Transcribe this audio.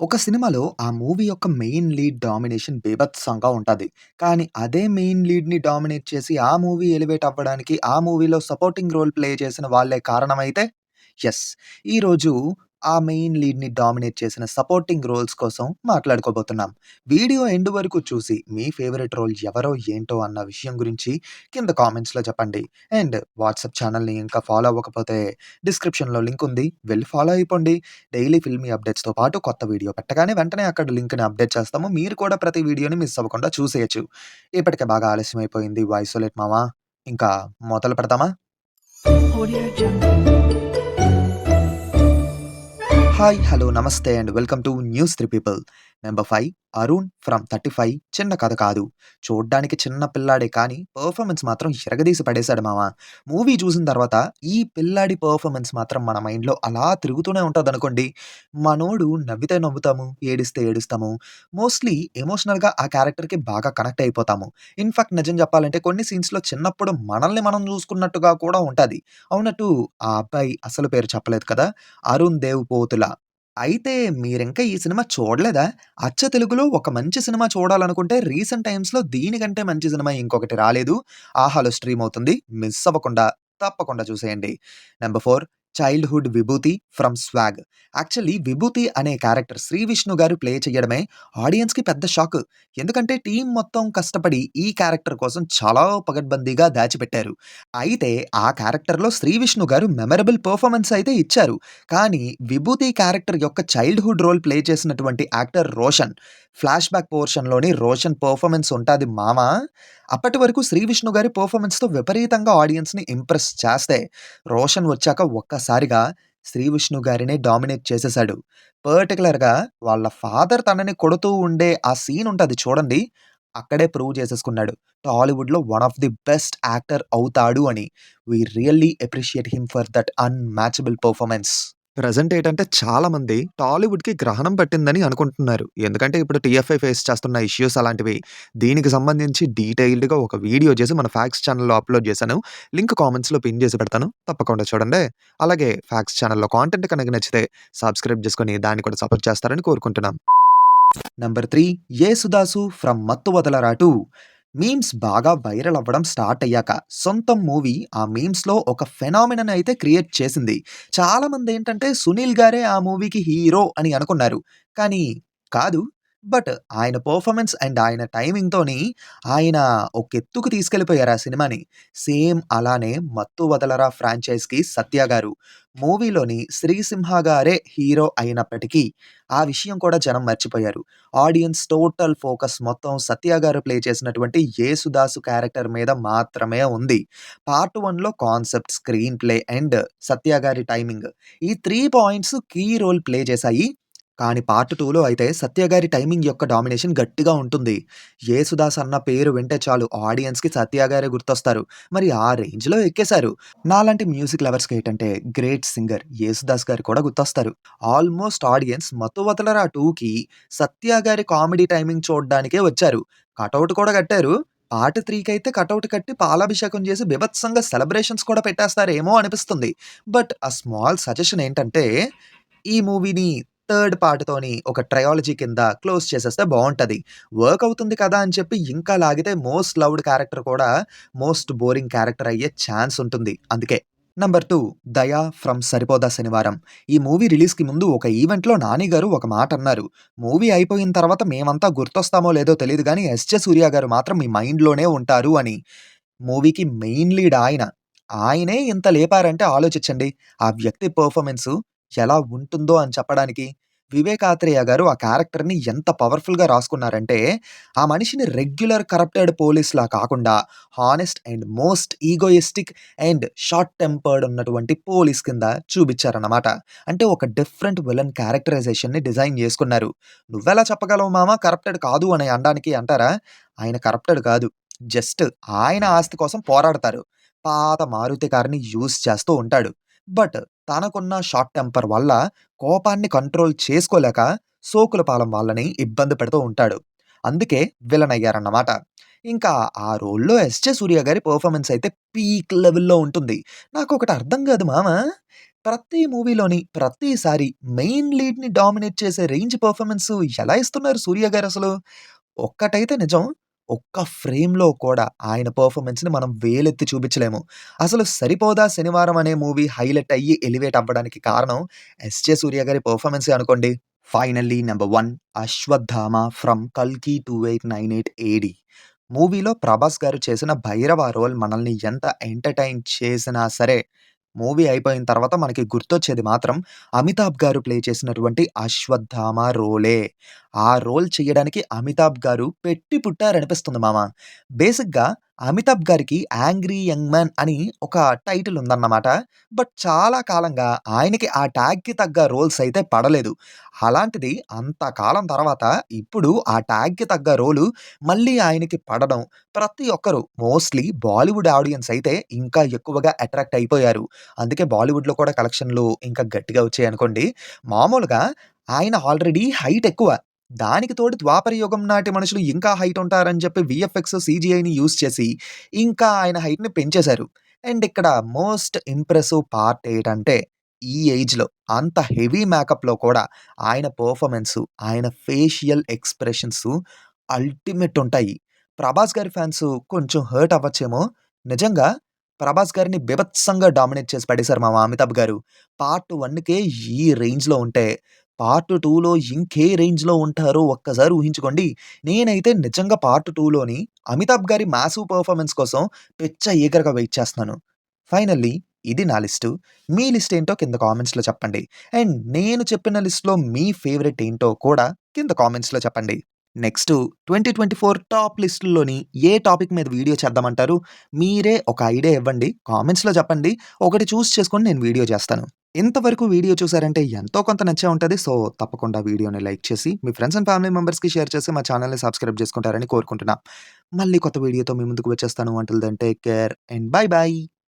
ఒక సినిమాలో ఆ మూవీ యొక్క మెయిన్ లీడ్ డామినేషన్ బీభత్సంగా ఉంటది. కానీ అదే మెయిన్ లీడ్‌ని డామినేట్ చేసి ఆ మూవీ ఎలివేట్ అవ్వడానికి ఆ మూవీలో సపోర్టింగ్ రోల్ ప్లే చేసిన వాళ్ళే కారణమైతే యెస్. ఈరోజు ఆ మెయిన్ లీడ్‌ని డామినేట్ చేసిన సపోర్టింగ్ రోల్స్ కోసం మాట్లాడుకోబోతున్నాం. వీడియో ఎండ్ వరకు చూసి మీ ఫేవరెట్ రోల్ ఎవరో ఏంటో అన్న విషయం గురించి కింద కామెంట్స్‌లో చెప్పండి. అండ్ వాట్సాప్ ఛానెల్‌ని ఇంకా ఫాలో అవ్వకపోతే డిస్క్రిప్షన్‌లో లింక్ ఉంది. వెళ్లి ఫాలో అయిపోండి. డైలీ ఫిల్మీ అప్డేట్స్‌తో పాటు కొత్త వీడియో పెట్టగానే వెంటనే అక్కడ లింక్‌ని అప్డేట్ చేస్తాము. మీరు కూడా ప్రతి వీడియోని మిస్ అవ్వకుండా చూసేయొచ్చు. ఇప్పటికే బాగా ఆలస్యం అయిపోయింది. వాయిసోలేట్ మామ. ఇంకా మొదలు పెడదామా? Audio Jungle. హాయ్, హలో, నమస్తే and welcome to news 3 people. Number 5 Arun from 35 చిన్న కథ కాదు. చూడ్డానికి చిన్న పిల్లాడే కానీ పెర్ఫార్మన్స్ మాత్రం ఇరగదీసి పడేశాడు మామ. మూవీ చూసిన తర్వాత ఈ పిల్లాడి పెర్ఫార్మన్స్ మాత్రం మన మైండ్‌లో అలా తిరుగుతూనే ఉంటదనుకోండి. మనోడు నవ్వితే నవ్వుతాము, ఏడిస్తే ఏడుస్తాము. మోస్ట్‌లీ ఎమోషనల్‌గా ఆ క్యారెక్టర్‌కి బాగా కనెక్ట్ అయిపోతాము. ఇన్‌ఫాక్ట్ నిజం చెప్పాలంటే కొన్ని సీన్స్‌లో చిన్నప్పుడు మనల్ని మనం చూసుకున్నట్టుగా కూడా ఉంటది. అవునట్టు ఆ అబ్బాయి అసలు పేరు చెప్పలేదు కదా! అరుణ్ దేవ్ పోతుల. అయితే మీరింకా ఈ సినిమా చూడలేదా? అచ్చ తెలుగులో ఒక మంచి సినిమా చూడాలనుకుంటే రీసెంట్ టైమ్స్‌లో దీనికంటే మంచి సినిమా ఇంకొకటి రాలేదు. ఆహాలో స్ట్రీమ్ అవుతుంది. మిస్ అవ్వకుండా తప్పకుండా చూసేయండి. నంబర్ 4 చైల్డ్‌హుడ్ విభూతి ఫ్రమ్ స్వాగ్. యాక్చువల్లీ విభూతి అనే క్యారెక్టర్ శ్రీ విష్ణు గారు ప్లే చేయడమే ఆడియన్స్‌కి పెద్ద షాక్. ఎందుకంటే టీమ్ మొత్తం కష్టపడి ఈ క్యారెక్టర్ కోసం చాలా పకడ్బందీగా దాచిపెట్టారు. అయితే ఆ క్యారెక్టర్‌లో శ్రీ విష్ణు గారు మెమరబుల్ పెర్ఫార్మన్స్ అయితే ఇచ్చారు. కానీ 'విభూతి' క్యారెక్టర్ యొక్క చైల్డ్‌హుడ్ రోల్ ప్లే చేసినటువంటి యాక్టర్ రోషన్. ఫ్లాష్ బ్యాక్ పోర్షన్‌లోని రోషన్ పెర్ఫార్మన్స్ ఉంటాది మామ. అప్పటి వరకు 'శ్రీ విష్ణు' గారి పెర్ఫార్మన్స్‌తో విపరీతంగా ఆడియన్స్‌ని ఇంప్రెస్ చేస్తే, రోషన్ వచ్చాక ఒక్కసారిగా 'శ్రీ విష్ణు' గారినే డామినేట్ చేసేసాడు. పర్టిక్యులర్‌గా వాళ్ళ ఫాదర్ తనని కొడుతూ ఉండే ఆ సీన్ ఉంటది చూడండి. అక్కడే ప్రూవ్ చేసేసుకున్నాడు. టాలీవుడ్‌లో one of the best actor అవుతాడు అని. We really appreciate him for that unmatchable performance. Present ఏంటంటే చాలామంది టాలీవుడ్‌కి గ్రహణం పట్టిందని అనుకుంటున్నారు. ఎందుకంటే ఇప్పుడు టీఎఫ్ఐ ఫేస్ చేస్తున్న ఇష్యూస్ అలాంటివి. దీనికి సంబంధించి డీటెయిల్డ్‌గా ఒక వీడియో చేసి మన ఫ్యాక్ట్స్ ఛానెల్‌లో అప్‌లోడ్ చేశాను. లింక్ కామెంట్స్‌లో పిన్ చేసి పెడతాను. తప్పకుండా చూడండి. అలాగే ఫ్యాక్ట్స్ ఛానెల్‌లో కాంటెంట్ కనుక నచ్చితే సబ్స్క్రైబ్ చేసుకొని దాన్ని కూడా సపోర్ట్ చేస్తారని కోరుకుంటున్నాం. నంబర్ 3 యేసుదాసు ఫ్రమ్ మత్తు వదలరా 2. మీమ్స్ బాగా వైరల్ అవ్వడం స్టార్ట్ అయ్యాక సొంతం మూవీ ఆ మీమ్స్‌లో ఒక ఫెనామినన్ అయితే క్రియేట్ చేసింది. చాలామందేంటంటే సునీల్ గారే ఆ మూవీకి హీరో అని అనుకున్నారు. కానీ కాదు. బట్ ఆయన పెర్ఫార్మన్స్ అండ్ ఆయన టైమింగ్‌తోని ఆయన ఒక ఎత్తుకు తీసుకెళ్ళిపోయారు ఆ సినిమాని. సేమ్ అలానే 'మత్తు వదలరా' ఫ్రాంచైజ్‌కి సత్య గారు. మూవీలోని శ్రీసింహ గారే హీరో అయినప్పటికీ ఆ విషయం కూడా జనం మర్చిపోయారు. ఆడియన్స్ టోటల్ ఫోకస్ మొత్తం సత్య గారు ప్లే చేసినటువంటి యేసుదాసు క్యారెక్టర్ మీద మాత్రమే ఉంది. పార్ట్ 1లో concept, screenplay and Satya గారి టైమింగ్ ఈ 3 పాయింట్స్ కీ రోల్ ప్లే చేశాయి. కానీ పార్ట్ 2లో అయితే సత్య గారి టైమింగ్ యొక్క డామినేషన్ గట్టిగా ఉంటుంది. యేసుదాస్ అన్న పేరు వింటే చాలు ఆడియన్స్‌కి సత్య గారే గుర్తొస్తారు. మరి ఆ రేంజ్‌లో ఎక్కేశారు. నాలాంటి మ్యూజిక్ లవర్స్‌కి ఏంటంటే గ్రేట్ సింగర్ యేసుదాస్ గారు కూడా గుర్తొస్తారు. ఆల్మోస్ట్ ఆడియన్స్ 'మత్తు వదలరా 2'కి సత్య గారి కామెడీ టైమింగ్ చూడ్డానికే వచ్చారు. కటౌట్ కూడా కట్టారు. పార్ట్ 3 కైతే కటౌట్ కట్టి పాలాభిషేకం చేసి బీభత్సంగా సెలబ్రేషన్స్ కూడా పెట్టేస్తారేమో అనిపిస్తుంది. బట్ ఆ స్మాల్ సజెషన్ ఏంటంటే ఈ మూవీని థర్డ్ పార్ట్‌తోని ఒక ట్రయాలజీ కింద క్లోజ్ చేసేస్తే బావుంటది. వర్క్ అవుతుంది కదా అని చెప్పి ఇంకా లాగితే మోస్ట్ లవ్డ్ క్యారెక్టర్ కూడా మోస్ట్ బోరింగ్ క్యారెక్టర్ అయ్యే ఛాన్స్ ఉంటుంది. అందుకే. నంబర్ 2 'దయ ఫ్రమ్ సరిపోదా శనివారం'. ఈ మూవీ రిలీజ్‌కి ముందు ఒక ఈవెంట్‌లో నాని గారు ఒక మాటన్నారు. మూవీ అయిపోయిన తర్వాత మేమంతా గుర్తొస్తామో లేదో తెలీదు గానీ 'ఎస్.జె. సూర్య' గారు మాత్రం మీ మైండ్‌లోనే ఉంటారు అని. మూవీకి మెయిన్ లీడ్ ఆయన. ఆయనే ఇంత లేపారంటే ఆలోచించండి. ఆ వ్యక్తి పెర్ఫార్మన్సు ఎలా ఉంటుందో అని చెప్పడానికి. వివేక్ ఆత్రేయ గారు ఆ క్యారెక్టర్‌ని ఎంత పవర్‌ఫుల్‌గా రాసుకున్నారంటే, ఆ మనిషిని రెగ్యులర్ కరప్టెడ్ పోలీస్‌లా కాకుండా honest and most egoistic and short tempered ఉన్నటువంటి పోలీస్ కింద చూపిచ్చారన్నమాట. అంటే ఒక డిఫరెంట్ విలన్ క్యారెక్టరైజేషన్‌ని డిజైన్ చేసుకున్నారు. "నువ్వెలా చెప్పగలవు మామ కరప్టెడ్ కాదు" అని అనడానికి అంటారా? ఆయన కరప్టెడ్ కాదు. జస్ట్ ఆయన ఆస్తి కోసం పోరాడతారు. పాత మారుతి కార్‌ని యూజ్ చేస్తూ ఉంటాడు. బట్ తనకున్న షార్ట్ టెంపర్ వల్ల కోపాన్ని కంట్రోల్ చేసుకోలేక సోకులపాలెం వాళ్ళని ఇబ్బంది పెడుతూ ఉంటాడు. అందుకే విలన్ అయ్యారన్నమాట. ఇంకా ఆ రోల్‌లో 'ఎస్.జె. సూర్య' గారి పెర్ఫార్మన్స్ అయితే పీక్ లెవెల్‌లో ఉంటుంది. నాకొకటి అర్థం కాదు మామ. ప్రతి మూవీలోని ప్రతిసారి మెయిన్ లీడ్‌ని డామినేట్ చేసే రేంజ్ పెర్ఫార్మన్స్ ఎలా ఇస్తున్నారు సూర్య గారసలు. ఒక్కటైతే నిజం. ఒక్క ఫ్రేమ్‌లో కూడా ఆయన పెర్ఫార్మన్స్‌ని మనం వేలెత్తి చూపించలేము. అసలు 'సరిపోదా శనివారం' అనే మూవీ హైలైట్ అయ్యి ఎలివేట్ అవ్వడానికి కారణం ఎస్‌జే సూర్య గారి పెర్ఫార్మన్సే అనుకోండి. ఫైనల్లీ నంబర్ 1 'అశ్వత్థామ ఫ్రమ్ కల్కి 2898 ఏడీ' మూవీలో ప్రభాస్ గారు చేసిన భైరవ రోల్ మనల్ని ఎంత ఎంటర్‌టైన్ చేసినా సరే, మూవీ అయిపోయిన తర్వాత మనకి గుర్తొచ్చేది మాత్రం అమితాబ్ గారు ప్లే చేసినటువంటి అశ్వత్థామ రోలే. ఆ రోల్ చేయడానికి అమితాబ్ గారు పెట్టి పుట్టారనిపిస్తుంది మామ. బేసిక్‌గా అమితాబ్ గారికి 'యాంగ్రీ యంగ్ మ్యాన్' అని ఒక టైటిల్ ఉందన్నమాట. బట్ చాలా కాలంగా ఆయనకి ఆ ట్యాగ్‌కి తగ్గ రోల్స్ అయితే పడలేదు. అలాంటిది అంతకాలం తర్వాత ఇప్పుడు ఆ ట్యాగ్‌కి తగ్గ రోలు మళ్ళీ ఆయనకి పడడం, ప్రతి ఒక్కరు మోస్ట్‌లీ బాలీవుడ్ ఆడియన్స్ అయితే ఇంకా ఎక్కువగా అట్రాక్ట్ అయిపోయారు. అందుకే బాలీవుడ్‌లో కూడా కలెక్షన్‌లు ఇంకా గట్టిగా వచ్చాయనుకోండి. మామూలుగా ఆయన ఆల్రెడీ హైట్ ఎక్కువ. దానికి తోడు ద్వాపర యుగం నాటి మనుషులు ఇంకా హైట్ ఉంటారని చెప్పి వీఎఫ్ఎక్స్, సీజీఐని యూజ్ చేసి ఇంకా ఆయన హైట్‌ని పెంచేశారు. అండ్ ఇక్కడ మోస్ట్ ఇంప్రెసివ్ పార్ట్ ఏటంటే ఈ ఏజ్‌లో అంత హెవీ మేకప్‌లో కూడా ఆయన పెర్ఫార్మన్సు, ఆయన ఫేషియల్ ఎక్స్‌ప్రెషన్సు అల్టిమేట్ ఉంటాయి. 'ప్రభాస్' గారి ఫ్యాన్స్ కొంచెం హర్ట్ అవ్వచ్చేమో. నిజంగా 'ప్రభాస్' గారిని బీభత్సంగా డామినేట్ చేసి పడేసారు మా 'అమితాబ్' గారు. పార్ట్ 1కే ఈ రేంజ్‌లో ఉంటే, పార్ట్ 2లో ఇంకే రేంజ్‌లో ఉంటారో ఒక్కసారి ఊహించుకోండి. నేనైతే నిజంగా పార్ట్ 2లోని అమితాబ్ గారి మాసివ్ పెర్ఫార్మన్స్ కోసం పిచ్చ ఈగర్‌గా వెయిట్ చేస్తున్నాను. ఫైనల్లీ ఇది నా లిస్టు. మీ లిస్ట్ ఏంటో కింద కామెంట్స్‌లో చెప్పండి. అండ్ నేను చెప్పిన లిస్ట్‌లో మీ ఫేవరెట్ ఏంటో కూడా కింద కామెంట్స్‌లో చెప్పండి. నెక్స్టు 2024 టాప్ లిస్టుల్లోని ఏ టాపిక్ మీద వీడియో చేద్దామంటారు? మీరే ఒక ఐడియా ఇవ్వండి. కామెంట్స్‌లో చెప్పండి. ఒకటి చూస్ చేసుకొని నేను వీడియో చేస్తాను. ఇంతవరకు వీడియో చూసారంటే ఎంతో కొంత నచ్చే ఉంటది. సో, తప్పకుండా వీడియోని లైక్ చేసి, మీ ఫ్రెండ్స్ అండ్ ఫ్యామిలీ మెంబర్స్‌కి షేర్ చేసి, మా ఛానెల్‌ని సబ్స్క్రైబ్ చేసుకుంటారని కోరుకుంటున్నా. మళ్ళీ కొత్త వీడియోతో మీ ముందుకు వచ్చేస్తాను. Until then take care and bye by.